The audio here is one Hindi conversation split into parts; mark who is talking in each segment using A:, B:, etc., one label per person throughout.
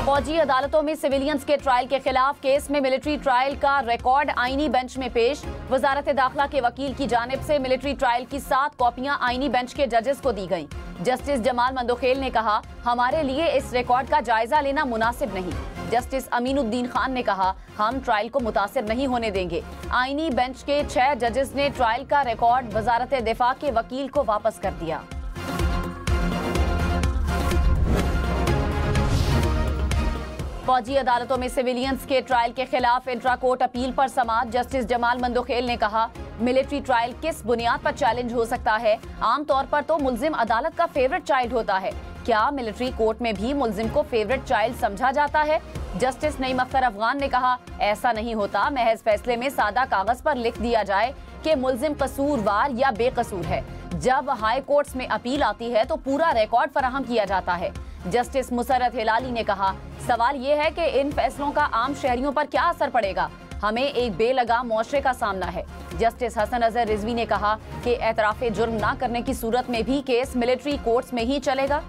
A: फौजी अदालतों में सिविलियंस के ट्रायल के खिलाफ केस में मिलिट्री ट्रायल का रिकॉर्ड आईनी बेंच में पेश। वजारत दाखिला के वकील की जानिब से मिलिट्री ट्रायल की 7 कॉपियां आईनी बेंच के जजेस को दी गईं। जस्टिस जमाल मंदोखेल ने कहा, हमारे लिए इस रिकॉर्ड का जायजा लेना मुनासिब नहीं। जस्टिस अमीनुद्दीन खान ने कहा, हम ट्रायल को मुतासिर नहीं होने देंगे। आईनी बेंच के 6 जजेस ने ट्रायल का रिकॉर्ड वजारत दिफा के वकील को वापस कर दिया। फौजी अदालतों में सिविलियंस के ट्रायल के खिलाफ इंट्रा कोर्ट अपील पर समाअत। जस्टिस जमाल मंदोखेल ने कहा, मिलिट्री ट्रायल किस बुनियाद पर चैलेंज हो सकता है? आमतौर पर तो मुल्जिम अदालत का फेवरेट चाइल्ड होता है। क्या मिलिट्री कोर्ट में भी मुल्जिम को फेवरेट चाइल्ड समझा जाता है? जस्टिस नईम अख्तर अफगान ने कहा, ऐसा नहीं होता। महज फैसले में सादा कागज पर लिख दिया जाए कि मुल्जिम कसूरवार या बेकसूर है। जब हाई कोर्ट्स में अपील आती है तो पूरा रिकॉर्ड फराहम किया जाता है। जस्टिस मुसर्रत हिलाली ने कहा, सवाल ये है कि इन फैसलों का आम शहरियों पर क्या असर पड़ेगा? हमें एक बेलगाम मुआशरे का सामना है। जस्टिस हसन अजहर रिजवी ने कहा कि एतराफ़े जुर्म न करने की सूरत में भी केस मिलिट्री कोर्ट्स में ही चलेगा।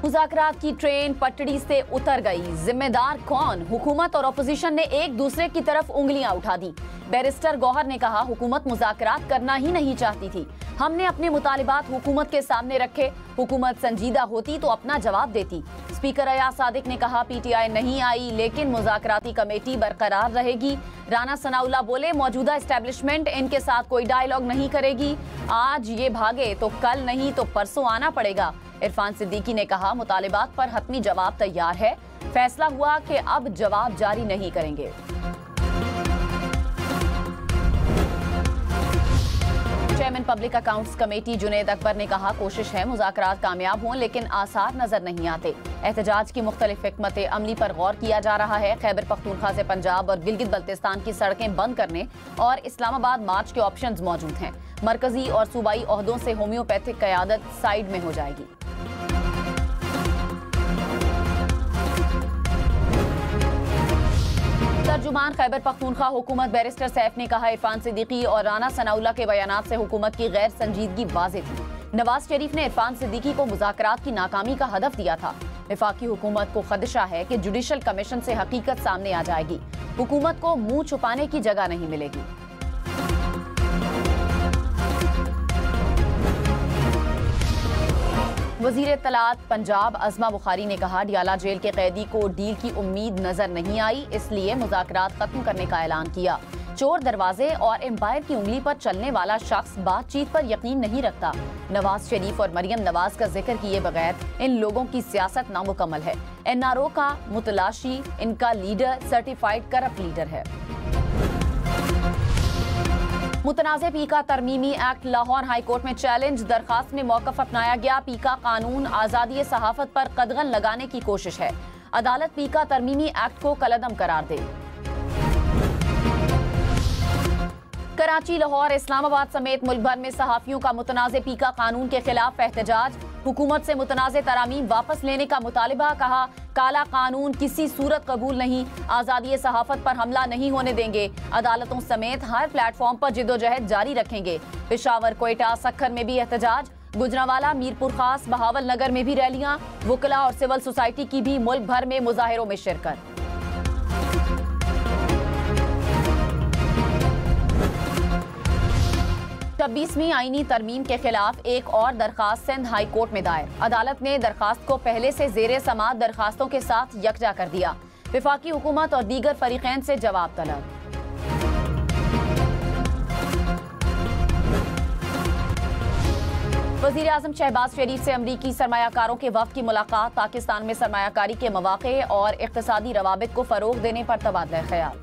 A: मुज़ाकरात की ट्रेन पटड़ी से उतर गई। जिम्मेदार कौन? हुकूमत और अपोजिशन ने एक दूसरे की तरफ उंगलियां उठा दी। बैरिस्टर गौहर ने कहा, हुकूमत मुज़ाकरात करना ही नहीं चाहती थी। हमने अपने मुतालिबात हुकूमत के सामने रखे। हुकूमत संजीदा होती तो अपना जवाब देती। स्पीकर अयाज सादिक ने कहा, पीटीआई नहीं आई लेकिन मुज़ाकराती कमेटी बरकरार रहेगी। राना सनाउल्लाह बोले, मौजूदा एस्टेब्लिशमेंट इनके साथ कोई डायलॉग नहीं करेगी। आज ये भागे तो कल नहीं तो परसों आना पड़ेगा। इरफान सिद्दीकी ने कहा, मुतालिबात पर हतमी जवाब तैयार है। फैसला हुआ कि अब जवाब जारी नहीं करेंगे। Chairman public accounts committee Junaid Akbar ने कहा, कोशिश है मुज़ाकरात कामयाब हों लेकिन आसार नजर नहीं आते। एहतजाज की मुख्तलिफ हिकमत अमली पर गौर किया जा रहा है। खैबर पख्तूनख्वा से पंजाब और गिलगित बल्तिस्तान की सड़कें बंद करने और इस्लामाबाद मार्च के ऑप्शंस मौजूद हैं। मरकजी और सूबाई ओहदों से होम्योपैथिक क़यादत साइड में हो जाएगी। तर्जुमान खैबर पख्तूनख्वा हुकूमत बैरिस्टर सैफ ने कहा, इरफान सिद्दीकी और राना सनाउल्लाह के बयानात से हुकूमत की गैर संजीदगी वाज़ेह थी। नवाज शरीफ ने इरफान सिद्दीकी को मुज़ाकरात की नाकामी का हदफ दिया था। वफाकी हुकूमत को खदशा है कि जुडिशल कमीशन से हकीकत सामने आ जाएगी। हुकूमत को मुंह छुपाने की जगह नहीं मिलेगी। वज़ीर इत्तलात पंजाब अज़मा बुखारी ने कहा, डियाला जेल के कैदी को डील की उम्मीद नजर नहीं आई, इसलिए मुज़ाकरात खत्म करने का ऐलान किया। चोर दरवाजे और एम्पायर की उंगली पर चलने वाला शख्स बातचीत पर यकीन नहीं रखता। नवाज शरीफ और मरियम नवाज का जिक्र किए बगैर इन लोगों की सियासत नामुकम्मल है। एनआरओ का मुतलाशी इनका लीडर सर्टिफाइड करप्ट लीडर है। मुतनाज़े पीका तरमीमी एक्ट लाहौर हाई कोर्ट में चैलेंज। दरखास्त में मौक़िफ़ अपनाया गया। पीका कानून आज़ादी सहाफ़त पर कदगन लगाने की कोशिश है। अदालत पीका तरमीमी एक्ट को कलअदम करार दे। कराची, लाहौर, इस्लामाबाद समेत मुल्क भर में सहाफ़ियों का मुतनाज़े पीका कानून के खिलाफ एहतजाज। हुकूमत से मुतनाज़े तरामीम वापस लेने का मुतालिबा। कहा, काला कानून किसी सूरत कबूल नहीं। आज़ादी सहाफ़त पर हमला नहीं होने देंगे। अदालतों समेत हर प्लेटफॉर्म पर जिद्दोजहद जारी रखेंगे। पेशावर, कोयटा, सक्खर में भी एहतजाज। गुजरांवाला, मीरपुर खास, बहावल नगर में भी रैलियां। वकला और सिविल सोसाइटी की भी मुल्क भर में मुजाहिरों में शिरकत। 26वीं आईनी तरमीम के खिलाफ एक और दरखास्त सिंध हाई कोर्ट में दायर। अदालत ने दरखास्त को पहले से ज़ेरे समाअत दरखास्तों के साथ यकजा कर दिया। वफाकी हुकूमत और दीगर फरीकैन से जवाब तलब। वज़ीर आज़म शहबाज शरीफ से अमरीकी सरमायाकारों के वफ़द की मुलाकात। पाकिस्तान में सरमायाकारी के मौक़े और इक़्तिसादी रवाबित को फ़रोग़ देने पर तबादला ख्याल।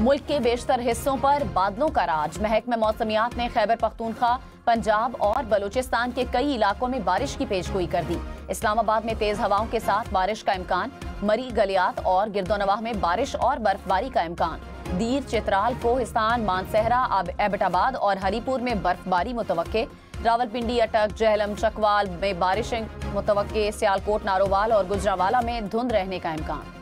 A: मुल्क के बेशतर हिस्सों पर बादलों का राज। महकमा मौसमियात ने खैबर पख्तूनख्वा, पंजाब और बलूचिस्तान के कई इलाकों में बारिश की पेशगोई कर दी। इस्लामाबाद में तेज हवाओं के साथ बारिश का इम्कान। मरी, गलियात और गिरदोनवाह में बारिश और बर्फबारी का इम्कान। दीर, चित्राल, कोहिस्तान, मानसहरा, एबटाबाद और हरीपुर में बर्फबारी मुतवक्के। रावलपिंडी, अटक, जहलम, चकवाल में बारिश मुतवक्के। सियालकोट, नारोवाल और गुजरांवाला में धुंध रहने का इम्कान।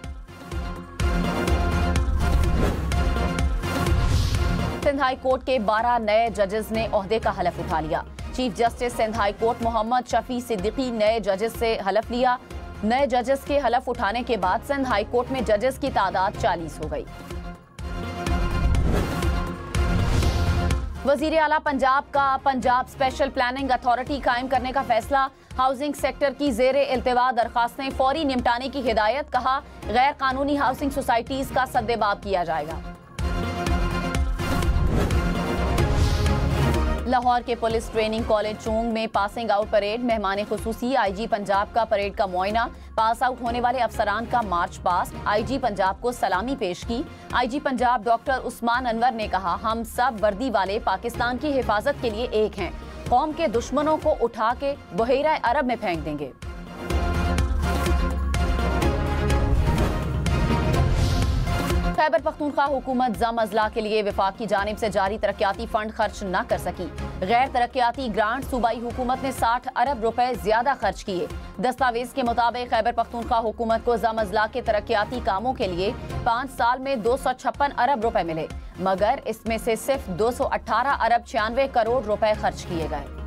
A: सिंध हाई कोर्ट के 12 नए जजेस ने ओहदे का हलफ उठा लिया। Chief justice Sindh high court Mohammad Shafi Siddiqui नए जजेस से हलफ लिया। नए जजेस के हलफ उठाने के बाद सिंध हाई कोर्ट में जजेस की तादाद 40 हो गई। वजीर आला पंजाब का पंजाब स्पेशल प्लानिंग अथॉरिटी कायम करने का फैसला। हाउसिंग सेक्टर की जेर इल्तिवा दरखास्तें फौरी निपटाने की हिदायत। कहा, गैर कानूनी हाउसिंग सोसाइटीज का सद्देबाब किया जाएगा। लाहौर के पुलिस ट्रेनिंग कॉलेज चोंग में पासिंग आउट परेड। मेहमान खुसूसी आईजी पंजाब का परेड का मुआयना। पास आउट होने वाले अफसरान का मार्च पास। आईजी पंजाब को सलामी पेश की। आईजी पंजाब डॉक्टर उस्मान अनवर ने कहा, हम सब वर्दी वाले पाकिस्तान की हिफाजत के लिए एक हैं। कौम के दुश्मनों को उठा के बहेरा अरब में फेंक देंगे। खैबर पख्तूनख्वा हुकूमत जम अजला के लिए वफाक की जानिब से जारी तरक्याती फंड खर्च न कर सकी। गैर तरक्याती ग्रांट सूबाई हुकूमत ने 60 अरब रुपए ज्यादा खर्च किए। दस्तावेज के मुताबिक खैबर पख्तूनख्वा हुकूमत को जम अजला के तरक्याती कामों के लिए 5 साल में 256 अरब रुपए मिले, मगर इसमें से सिर्फ 218 अरब 96 करोड़ रुपए खर्च किए गए।